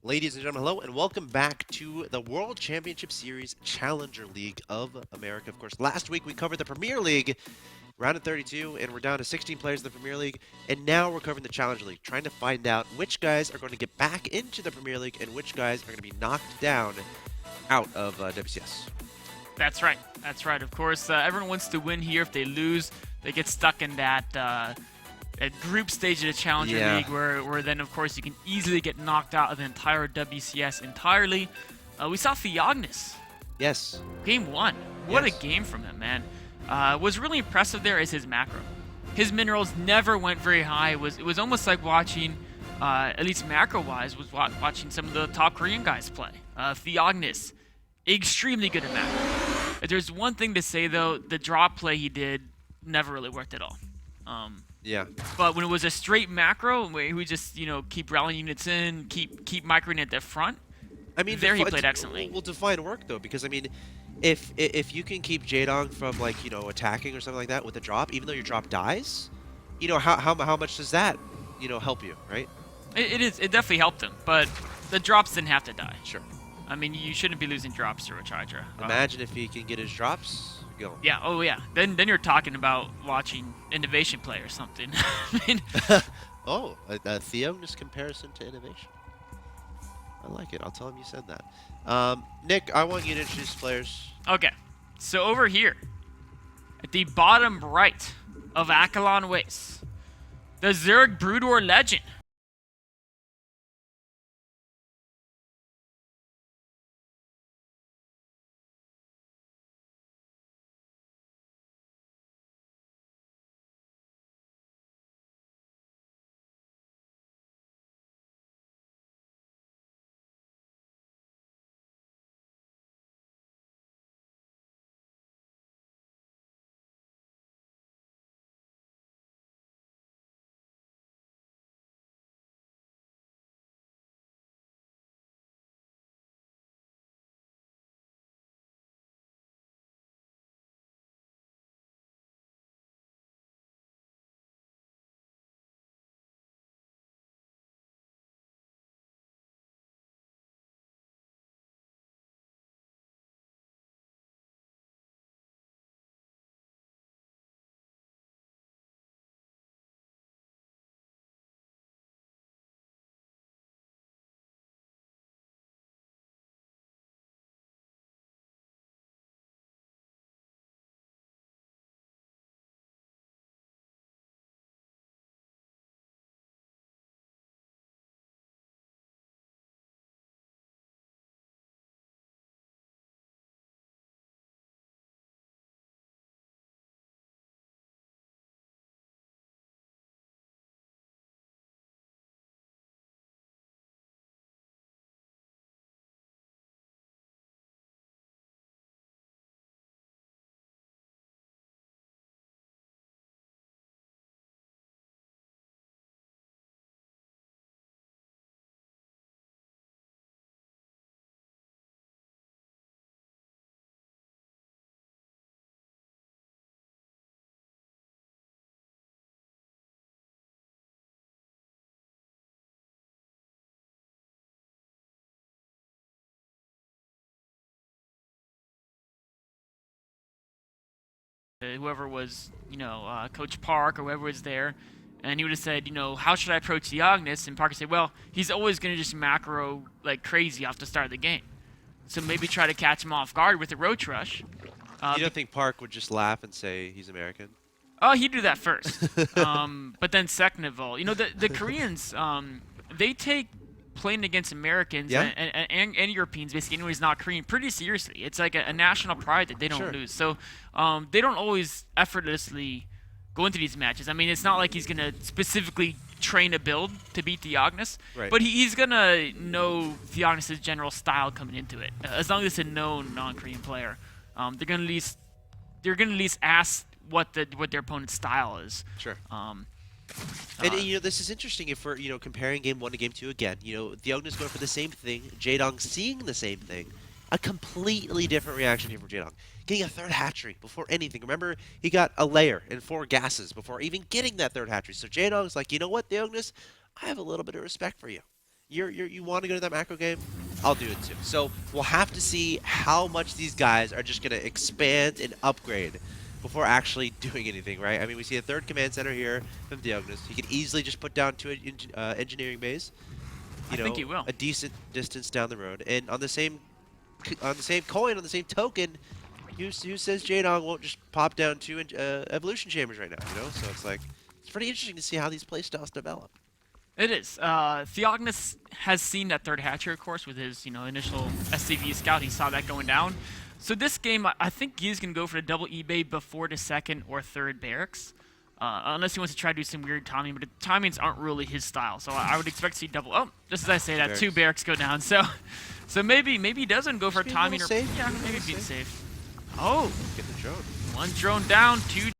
Ladies and gentlemen, hello and welcome back to the World Championship Series Challenger League of America. Of course, last week we covered the Premier League, round of 32, and we're down to 16 players in the Premier League. And now we're covering the Challenger League, trying to find out which guys are going to get back into the Premier League and which guys are going to be knocked down out of WCS. That's right. That's right. Of course, everyone wants to win here. If they lose, they get stuck in that group stage of the Challenger League, where then, of course, you can easily get knocked out of the entire WCS entirely. We saw TheOgnis. Yes. Game 1. What a game from him, man. Was really impressive there is his macro. His minerals never went very high. It was almost like watching, at least macro-wise, was watching some of the top Korean guys play. TheOgnis, extremely good at macro. If there's one thing to say, though, the drop play he did never really worked at all. Yeah. But when it was a straight macro, where he would just, keep rallying units in, keep microing at the front, I mean, there he played excellently. Will define work, though, because, I mean, if you can keep JaeDong from, like, attacking or something like that with a drop, even though your drop dies, how much does that, help you, right? It definitely helped him, but the drops didn't have to die. Sure. I mean, you shouldn't be losing drops through a Charger. Imagine if he can get his drops going. Yeah, oh yeah. Then you're talking about watching Innovation play or something. I mean, oh, a TheOgnis comparison to Innovation. I like it. I'll tell him you said that. Nick, I want you to introduce players. Okay, so over here, at the bottom right of Akalon Waste, the Zerg Broodwar Legend. Whoever was, Coach Park or whoever was there, and he would have said, how should I approach TheOgnis? And Parker said, well, he's always going to just macro like crazy off the start of the game. So maybe try to catch him off guard with a Roach Rush. You don't think Park would just laugh and say he's American? Oh, he'd do that first. But then second of all, the Koreans, they take playing against Americans and Europeans, basically anyone who's not Korean, pretty seriously. It's like a national pride that they don't lose. So they don't always effortlessly go into these matches. I mean, it's not like he's going to specifically train a build to beat TheOgnis, but he's going to know TheOgnis' general style coming into it. As long as it's a known non-Korean player, they're going to at least ask what their opponent's style is. Sure. And this is interesting if we're comparing game 1 to game 2 again. TheOgnis going for the same thing, JaeDong seeing the same thing, a completely different reaction here from JaeDong. Getting a third hatchery before anything. Remember, he got a layer and 4 gases before even getting that third hatchery. So JaeDong's like, you know what, TheOgnis, I have a little bit of respect for you. you want to go to that macro game, I'll do it too. So we'll have to see how much these guys are just going to expand and upgrade before actually doing anything, right? I mean, we see a third command center here from TheOgnis. He could easily just put down two engineering bays, I think he will. a decent distance down the road. And on the same coin, on the same token, who says JaeDong won't just pop down two evolution chambers right now? So it's like it's pretty interesting to see how these playstyles develop. It is. TheOgnis has seen that third hatchery, of course, with his initial SCV scout. He saw that going down. So this game, I think he's gonna go for the double eBay before the second or third barracks, unless he wants to try to do some weird timing. But the timings aren't really his style. So I would expect to see double. Oh, just as I say that, two barracks go down. So maybe he doesn't go for timing or safe. Yeah, maybe being safe. Oh, Get the drone. one drone down, two.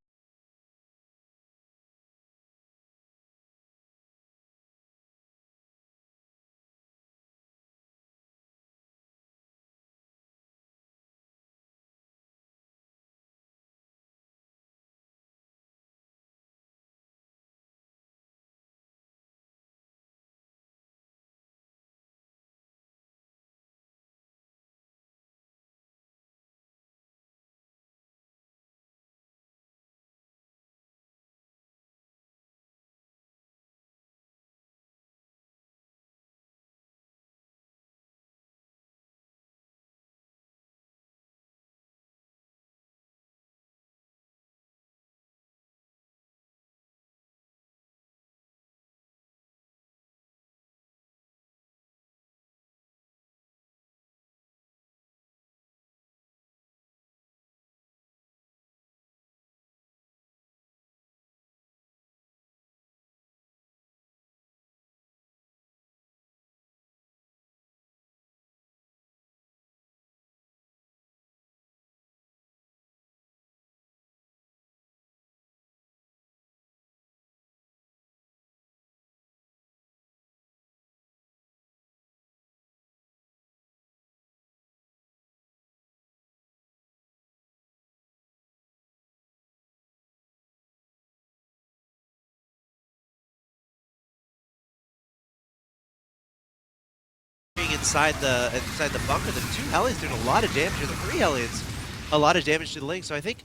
Inside the bunker, the two Hellions doing a lot of damage, or the three Hellions, a lot of damage to the link. So I think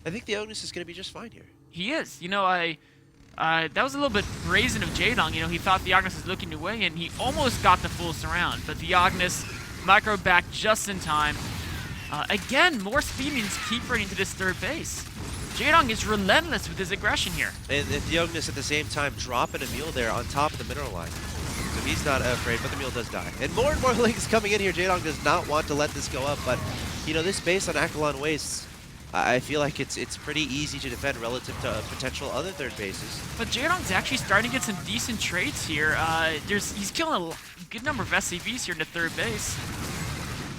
TheOgnis is going to be just fine here. He is. That was a little bit brazen of JaeDong. He thought TheOgnis was looking away, and he almost got the full surround. But TheOgnis micro back just in time. Again, more speedings keep running to this third base. JaeDong is relentless with his aggression here. And TheOgnis at the same time dropping a mule there on top of the mineral line. So he's not afraid, but the mule does die. And more links coming in here. JaeDong does not want to let this go up, but this base on Akalon Wastes, I feel like it's pretty easy to defend relative to potential other third bases. But JaeDong's actually starting to get some decent trades here. He's killing a good number of SCVs here in the third base.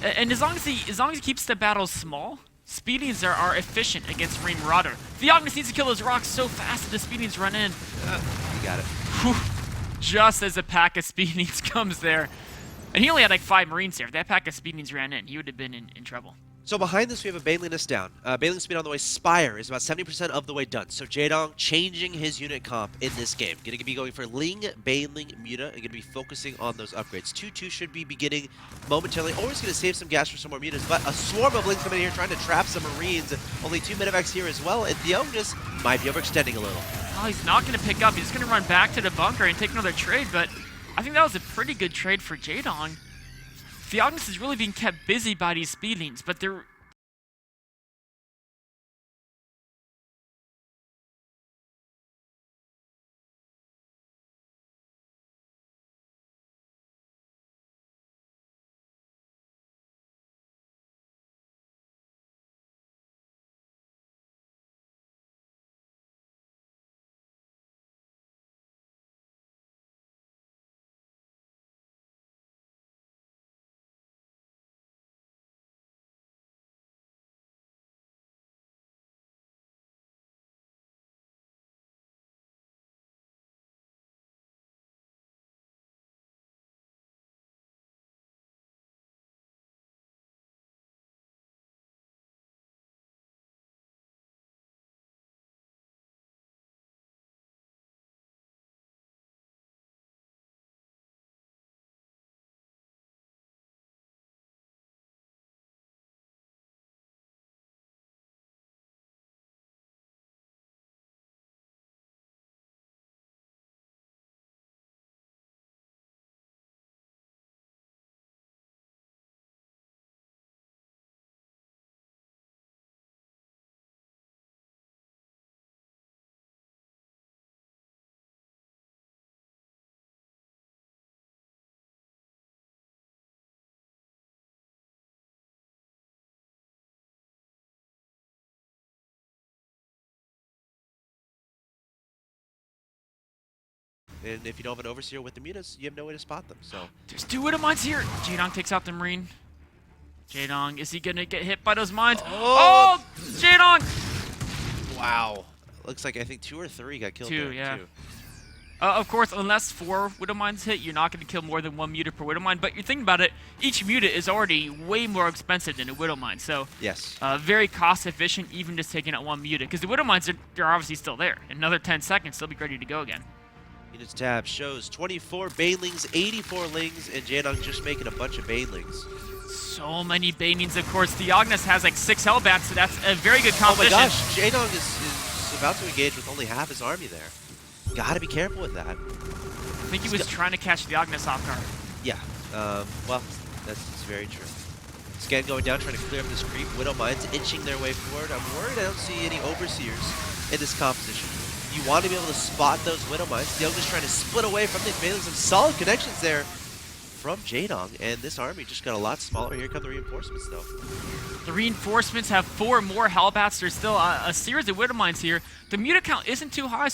And as long as he keeps the battles small, speedings are efficient against Marine Marauder. TheOgnis needs to kill those rocks so fast that the speedings run in. You got it. Whew. Just as a pack of speedings comes there. And he only had like 5 Marines there. If that pack of speedings ran in, he would have been in trouble. So behind this, we have a Baneliness down. Baneling speed on the way. Spire is about 70% of the way done. So JaeDong changing his unit comp in this game. Going to be going for Ling, Baneling, Muta, and going to be focusing on those upgrades. 2-2 should be beginning momentarily. Always going to save some gas for some more Mutas, but a swarm of Lings coming in here trying to trap some Marines. Only 2 Medivacs here as well, and TheOgnis might be overextending a little. Oh, he's not going to pick up. He's going to run back to the bunker and take another trade, but I think that was a pretty good trade for JaeDong. TheOgnis is really being kept busy by these speedlings, but they're And if you don't have an Overseer with the mutas, you have no way to spot them. So there's 2 Widow Mines here. JaeDong takes out the Marine. JaeDong, is he gonna get hit by those mines? Oh! Oh, JaeDong! Wow. Looks like I think 2 or 3 got killed 2, there. yeah. 2. Of course, unless 4 Widow Mines hit, you're not going to kill more than 1 muta per Widow Mine. But you're thinking about it, each muta is already way more expensive than a Widow Mine. So, yes. Very cost efficient, even just taking out 1 muta. Because the Widow Mines, they're obviously still there. In another 10 seconds, they'll be ready to go again. Units tab shows 24 Banelings, 84 Lings, and JaeDong just making a bunch of Banelings. So many Banelings, of course. TheOgnis has like 6 Hellbats, so that's a very good competition. Oh my gosh, JaeDong is about to engage with only half his army there. Gotta be careful with that. I think he was trying to catch TheOgnis off guard. Yeah, well, that's very true. Scan going down, trying to clear up this creep. Widow Mines inching their way forward. I'm worried I don't see any Overseers in this composition. You want to be able to spot those Widow Mines. TheOgnis trying to split away from these Banelings. Some solid connections there from JaeDong, and this army just got a lot smaller. Here come the reinforcements, though. The reinforcements have 4 more Hellbats. There's still a series of Widow Mines here. The muta count isn't too high.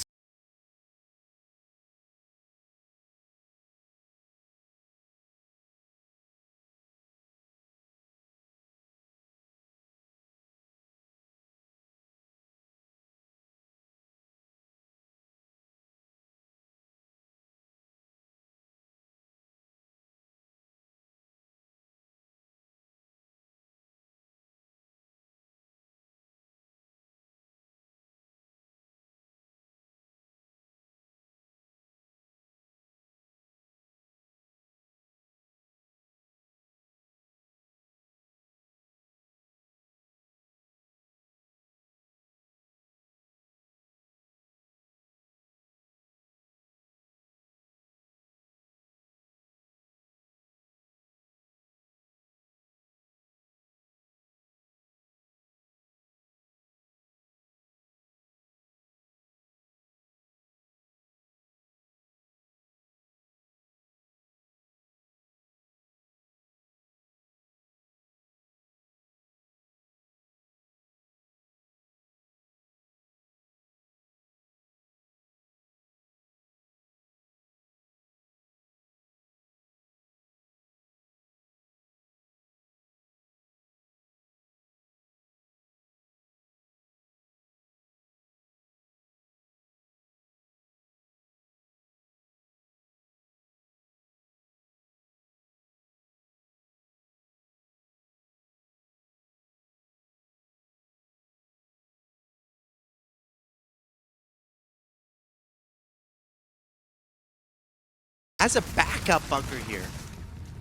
As a backup bunker here,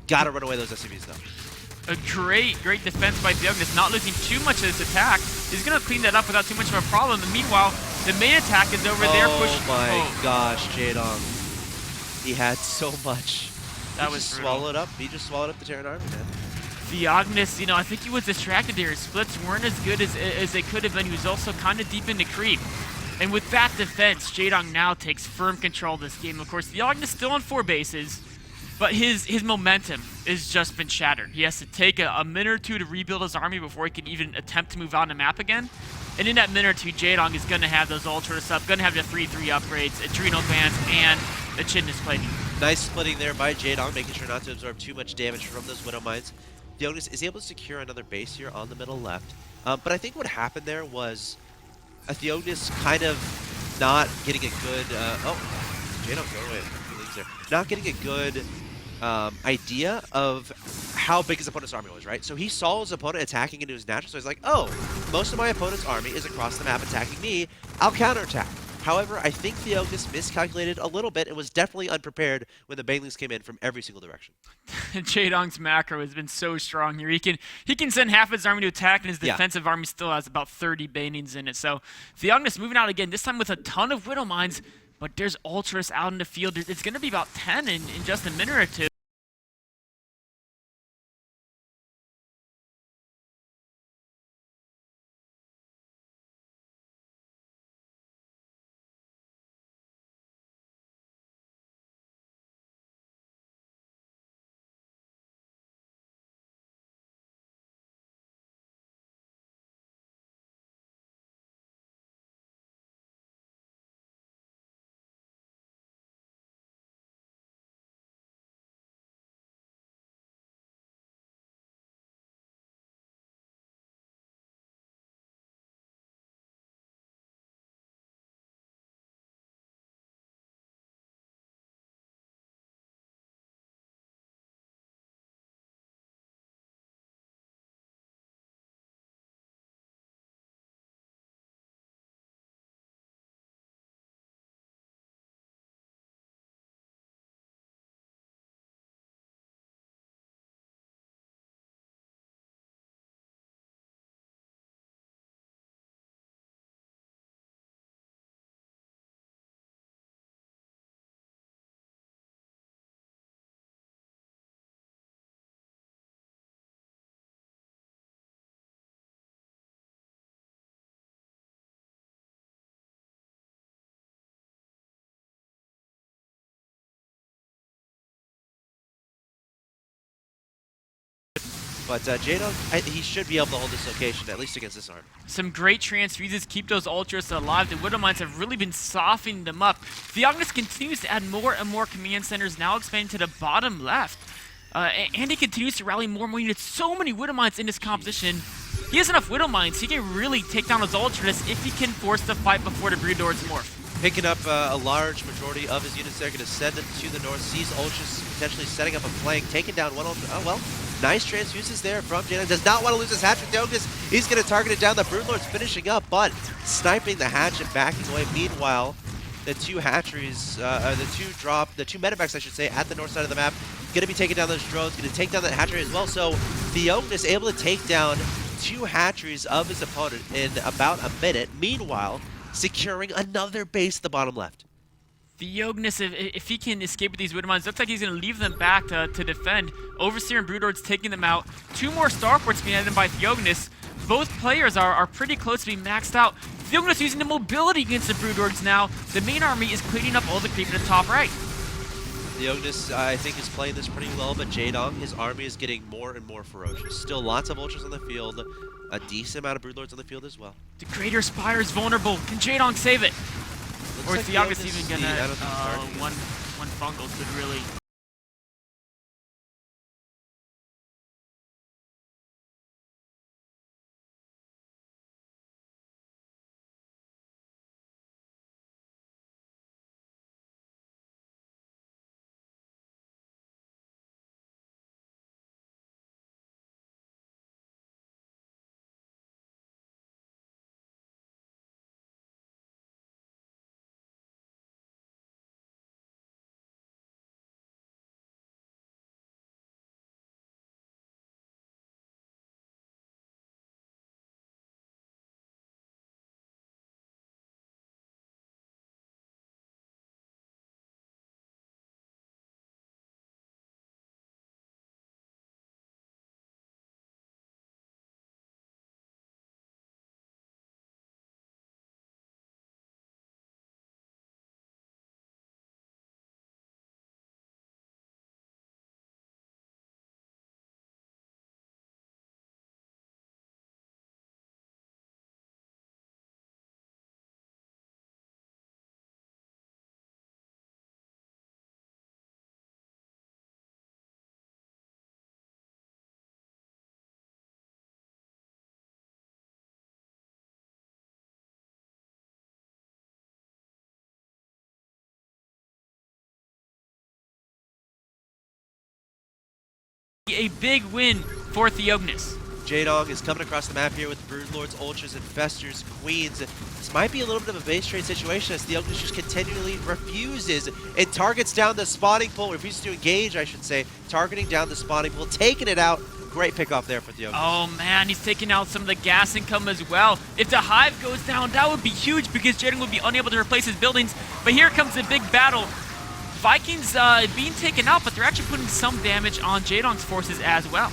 gotta run away those SCVs, though. A great defense by TheOgnis, not losing too much of this attack. He's going to clean that up without too much of a problem. And meanwhile, the main attack is over there pushing. Oh my gosh, JaeDong. He had so much. That was swallowed up. He just swallowed up the Terran army, man. TheOgnis, I think he was distracted there. His splits weren't as good as they could have been. He was also kind of deep in the creep. And with that defense, JaeDong now takes firm control of this game. Of course, TheOgnis still on 4 bases, but his momentum has just been shattered. He has to take a minute or 2 to rebuild his army before he can even attempt to move on the map again. And in that minute or 2, JaeDong is going to have those Ultras up, going to have the 3-3 upgrades, Adrenal Glands, and the Chitinous Plating. Nice splitting there by JaeDong, making sure not to absorb too much damage from those Widow Mines. TheOgnis is able to secure another base here on the middle left. But I think what happened there was TheOgnis kind of not getting a good... JaeDong going away. There. Not getting a good idea of how big his opponent's army was, right? So he saw his opponent attacking into his natural, so he's like, oh, most of my opponent's army is across the map attacking me. I'll counterattack. However, I think TheOgnis miscalculated a little bit and was definitely unprepared when the Banelings came in from every single direction. JaeDong's macro has been so strong here. He can send half his army to attack, and his defensive army still has about 30 Banelings in it. So TheOgnis moving out again, this time with a ton of Widow Mines, but there's Ultras out in the field. It's going to be about 10 in just a minute or 2. But JaeDong, he should be able to hold this location, at least against this army. Some great transfuses keep those ultras alive. The Widowmines have really been softening them up. TheOgnis continues to add more and more command centers, now expanding to the bottom left. And he continues to rally more and more units. So many Widowmines in this composition. He has enough Widowmines. He can really take down his ultras if he can force the fight before the Brood Lords morph. Picking up a large majority of his units there, going to send them to the north. Sees ultras potentially setting up a flank, taking down one ultra. Oh, well. Nice transfuses there from JaeDong. Does not want to lose his hatch with TheOgnis. He's going to target it down. The Broodlord's finishing up, but sniping the hatch and backing away. Meanwhile, the two hatcheries, the two medevacs, I should say, at the north side of the map, going to be taking down those drones. Going to take down that hatchery as well. So TheOgnis able to take down two hatcheries of his opponent in about a minute. Meanwhile, securing another base at the bottom left. TheOgnis, if he can escape with these Widowmines, looks like he's going to leave them back to defend. Overseer and Broodlord's taking them out. Two more Starports being added by TheOgnis. Both players are pretty close to being maxed out. TheOgnis using the mobility against the Broodlords now. The main army is cleaning up all the creep in the top right. TheOgnis, I think, is playing this pretty well, but JaeDong, his army is getting more and more ferocious. Still lots of ultras on the field, a decent amount of Broodlords on the field as well. The Greater Spire is vulnerable. Can JaeDong save it? Or is TheOgnis even gonna one bungle could really be a big win for TheOgnis. JaeDong is coming across the map here with Broodlords, Ultras, Infestors, Queens. This might be a little bit of a base trade situation as TheOgnis just continually refuses and targets down the spawning pool, refuses to engage, I should say, targeting down the spawning pool, taking it out. Great pickoff there for TheOgnis. Oh man, he's taking out some of the gas income as well. If the hive goes down, that would be huge because JaeDong would be unable to replace his buildings. But here comes the big battle. Vikings being taken out, but they're actually putting some damage on JaeDong's forces as well.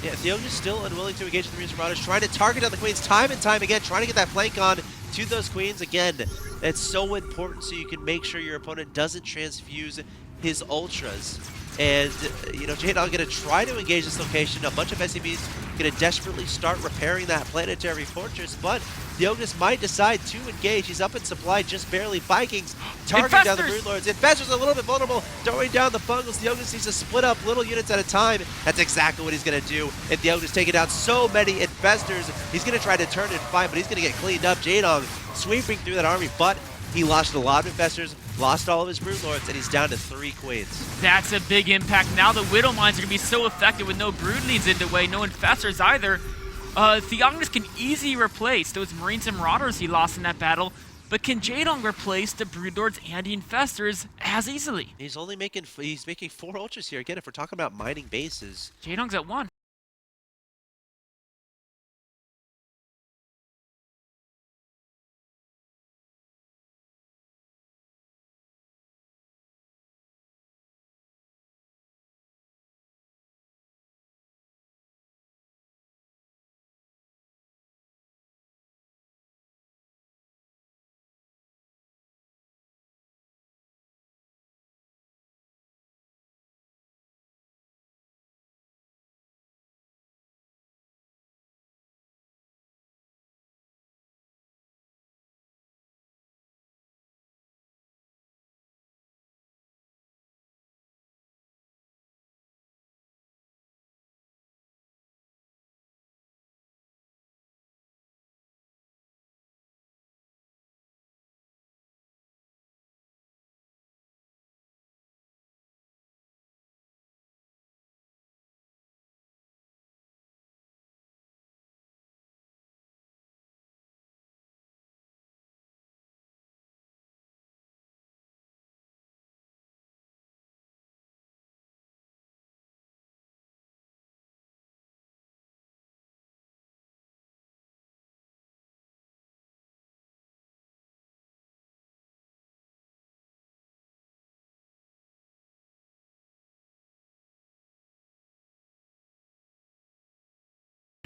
Yeah, TheOgnis still unwilling to engage the Marines and Marauders, trying to target down the Queens time and time again, trying to get that flank on to those Queens. Again, it's so important so you can make sure your opponent doesn't transfuse his Ultras. And, JaeDong going to try to engage this location. A bunch of SCVs going to desperately start repairing that planetary fortress, but TheOgnis might decide to engage. He's up in supply just barely. Vikings targeting down the Broodlords. Infestors a little bit vulnerable, throwing down the bungles. TheOgnis needs to split up little units at a time. That's exactly what he's going to do. And TheOgnis taking down so many Infestors. He's going to try to turn it fine, but he's going to get cleaned up. JaeDong sweeping through that army, but he lost a lot of Infestors, lost all of his Broodlords, and he's down to 3 Queens. That's a big impact. Now the Widowmines are going to be so effective with no Broodlings in the way, no Infestors either. TheOgnis can easily replace those Marines and Marauders he lost in that battle, but can JaeDong replace the Broodlords and the Infestors as easily? He's making 4 Ultras here. Again, if we're talking about mining bases. JaeDong's at 1.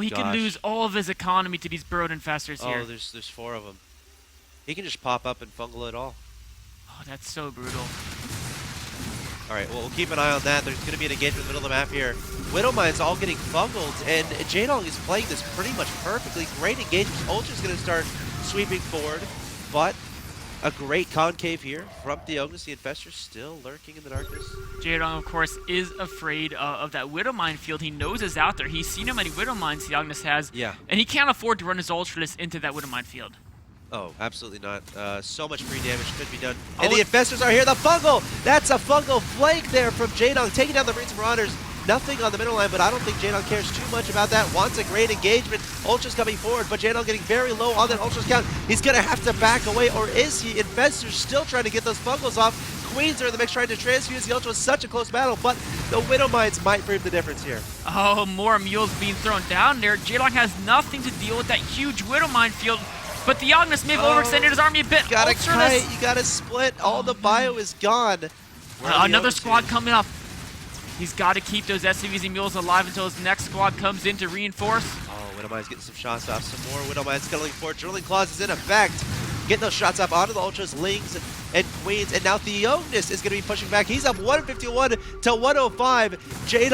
He could lose all of his economy to these Burrowed Infestors here. Oh, there's 4 of them. He can just pop up and fungal it all. Oh, that's so brutal. All right, well, we'll keep an eye on that. There's going to be an engagement in the middle of the map here. Widowmine's all getting fungled, and JaeDong is playing this pretty much perfectly. Great engagement. Ultra's going to start sweeping forward, but a great concave here from TheOgnis. The Infestor still lurking in the darkness. JaeDong, of course, is afraid of that Widowmine field. He knows it's out there. He's seen how many Widowmines TheOgnis has, and he can't afford to run his Ultralisk into that Widowmine field. Oh, absolutely not. So much free damage could be done. And the Infestors are here. The fungal! That's a fungal flank there from JaeDong, taking down the Marines and Marauders. Nothing on the middle line, but I don't think JaeDong cares too much about that. Wants a great engagement. Ultra's coming forward, but JaeDong getting very low on that Ultra's count. He's going to have to back away, or is he? Infestors still trying to get those fungals off. Queens are in the mix trying to transfuse the Ultra. Was such a close battle, but the Widowmines might prove the difference here. Oh, more mules being thrown down there. JaeDong has nothing to deal with that huge Widowmine field. But TheOgnis may have overextended his army a bit. You gotta kite, you gotta split. All the bio is gone. Another squad coming up. He's got to keep those SCVs and mules alive until his next squad comes in to reinforce. Oh, Widowmine's getting some shots off. Some more Widowmines scuttling forward. Drilling Claws is in effect. Getting those shots up onto the Ultras, Lings, and Queens. And now TheOgnis is going to be pushing back. He's up 151 to 105. JaeDong